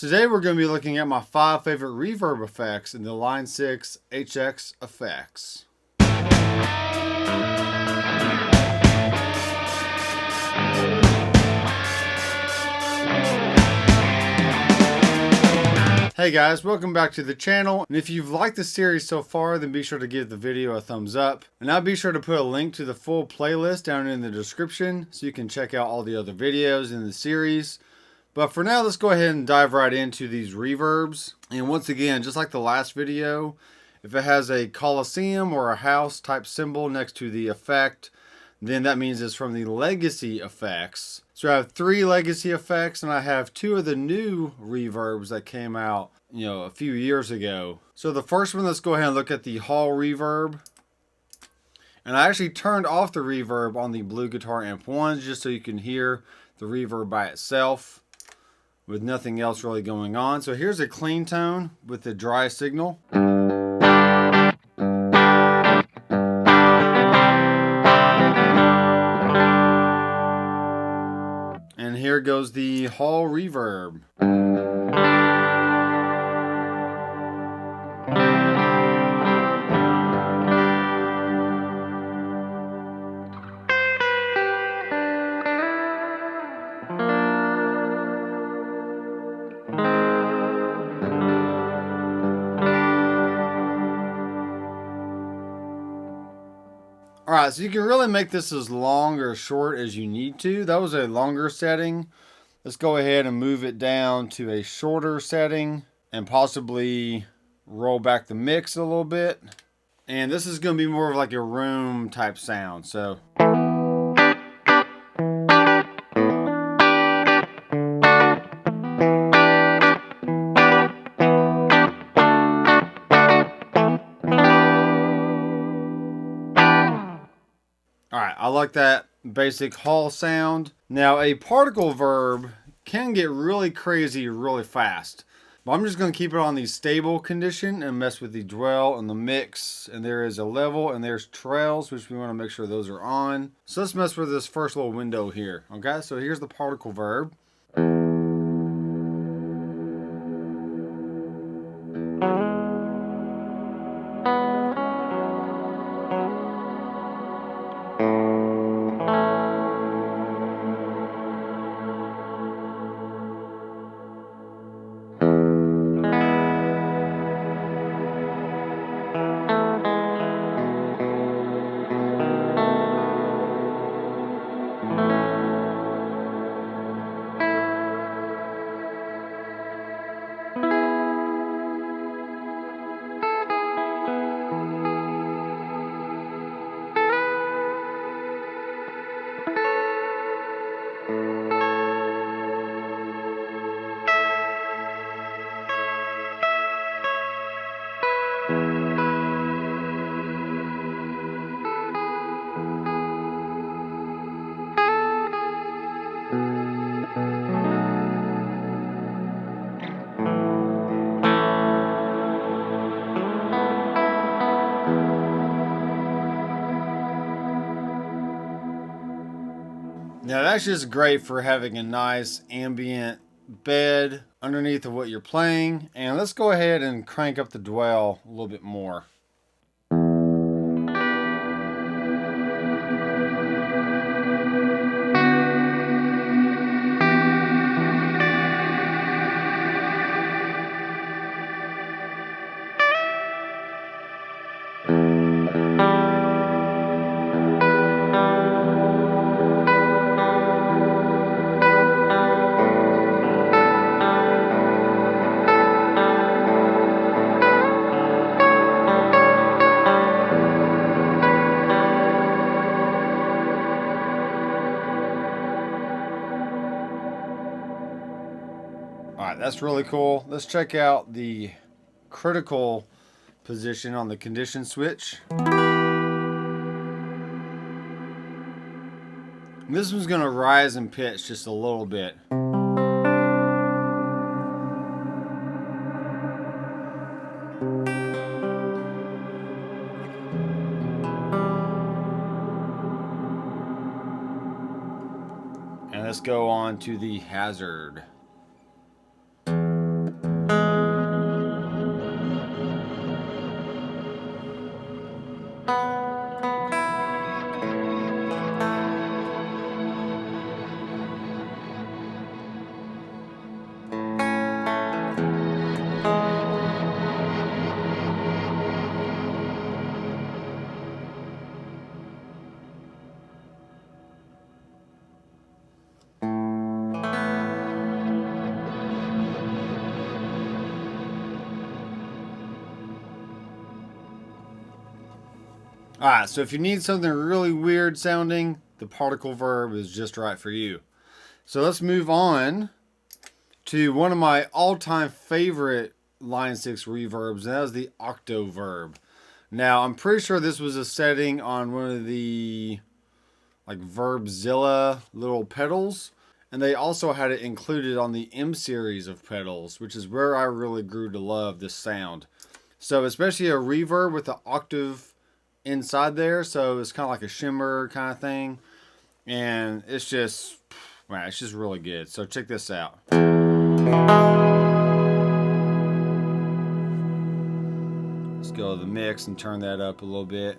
Today we're going to be looking at my 5 favorite reverb effects in the Line 6 HX effects. Hey guys, welcome back to the channel, and if you've liked the series so far, then be sure to give the video a thumbs up, and I'll be sure to put a link to the full playlist down in the description so you can check out all the other videos in the series. But for now, let's go ahead and dive right into these reverbs. And once again, just like the last video, if it has a Coliseum or a house type symbol next to the effect, then that means it's from the legacy effects. So I have 3 legacy effects, and I have 2 of the new reverbs that came out, a few years ago. So the first one, let's go ahead and look at the hall reverb. And I actually turned off the reverb on the blue guitar amp 1 just so you can hear the reverb by itself with nothing else really going on. So here's a clean tone with the dry signal. And here goes the hall reverb. Alright, so you can really make this as long or short as you need to. That was a longer setting. Let's go ahead and move it down to a shorter setting and possibly roll back the mix a little bit. And this is going to be more of like a room type sound. So alright, I like that basic hall sound. Now a particle verb can get really crazy really fast. But I'm just going to keep it on the stable condition and mess with the dwell and the mix. And there is a level and there's trails, which we want to make sure those are on. So let's mess with this first little window here. Okay, so here's the particle verb. Now that's just great for having a nice ambient bed underneath of what you're playing. And let's go ahead and crank up the dwell a little bit more. Alright, that's really cool. Let's check out the critical position on the condition switch. And this one's going to rise in pitch just a little bit. And let's go on to the hazard. Alright, so if you need something really weird sounding, the particle verb is just right for you. So let's move on to one of my all-time favorite Line 6 reverbs, and that is the Octo verb. Now, I'm pretty sure this was a setting on one of the like Verbzilla little pedals, and they also had it included on the M series of pedals, which is where I really grew to love this sound. So especially a reverb with the octave inside there, so it's kind of like a shimmer kind of thing, and it's just, man, it's just really good. So check this out. Let's go to the mix and turn that up a little bit.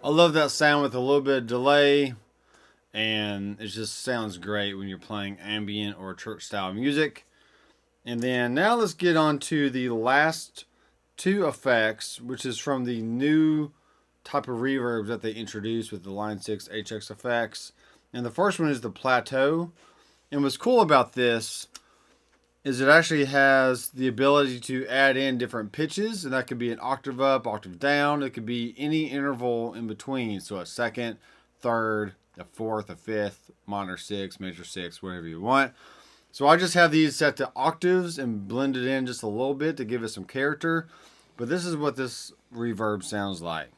I love that sound with a little bit of delay, and it just sounds great when you're playing ambient or church style music. And then now let's get on to the last two effects, which is from the new type of reverbs that they introduced with the Line 6 HX effects. And the first one is the Plateau. And what's cool about this is it actually has the ability to add in different pitches, and that could be an octave up, octave down. It could be any interval in between. So a second, third, a fourth, a fifth, minor six, major six, whatever you want. So I just have these set to octaves and blend it in just a little bit to give it some character. But this is what this reverb sounds like.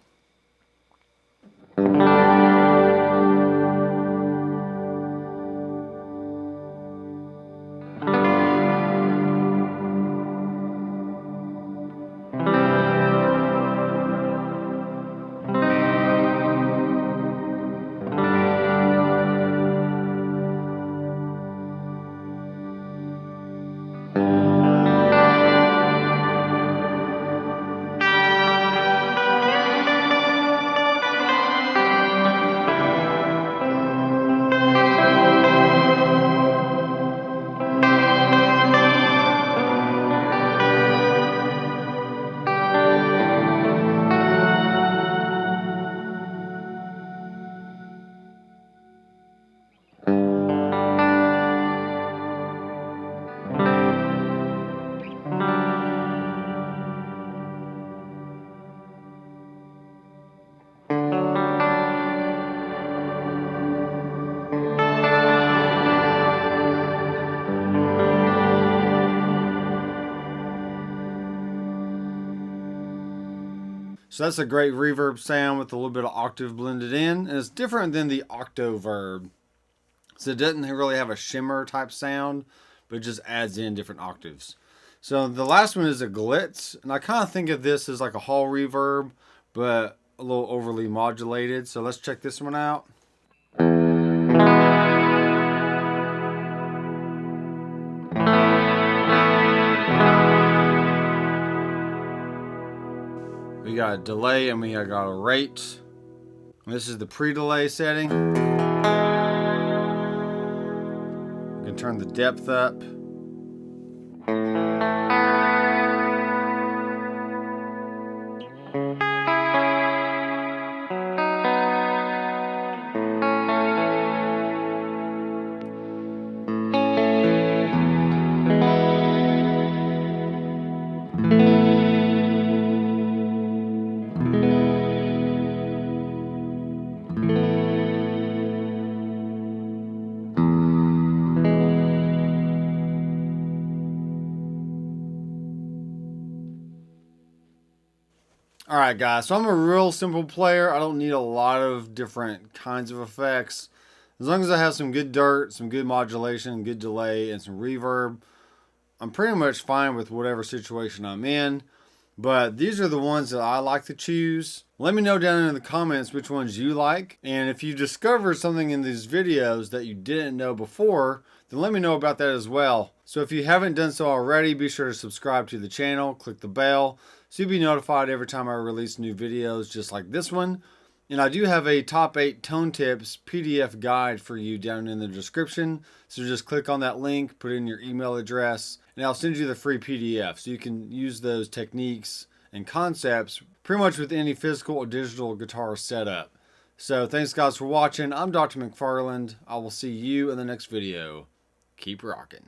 So that's a great reverb sound with a little bit of octave blended in. And it's different than the Octo verb. So it doesn't really have a shimmer type sound, but it just adds in different octaves. So the last one is a Glitz. And I kind of think of this as like a hall reverb, but a little overly modulated. So let's check this one out. We got a delay and we got a rate. And this is the pre-delay setting. We can turn the depth up. Alright guys, so I'm a real simple player. I don't need a lot of different kinds of effects. As long as I have some good dirt, some good modulation, good delay, and some reverb, I'm pretty much fine with whatever situation I'm in. But these are the ones that I like to choose. Let me know down in the comments which ones you like. And if you discover something in these videos that you didn't know before, then let me know about that as well. So if you haven't done so already, be sure to subscribe to the channel, click the bell, so you'll be notified every time I release new videos just like this one. And I do have a top 8 tone tips PDF guide for you down in the description. So just click on that link, put in your email address, and I'll send you the free PDF. So you can use those techniques and concepts pretty much with any physical or digital guitar setup. So thanks guys for watching. I'm Dr. McFarland. I will see you in the next video. Keep rocking.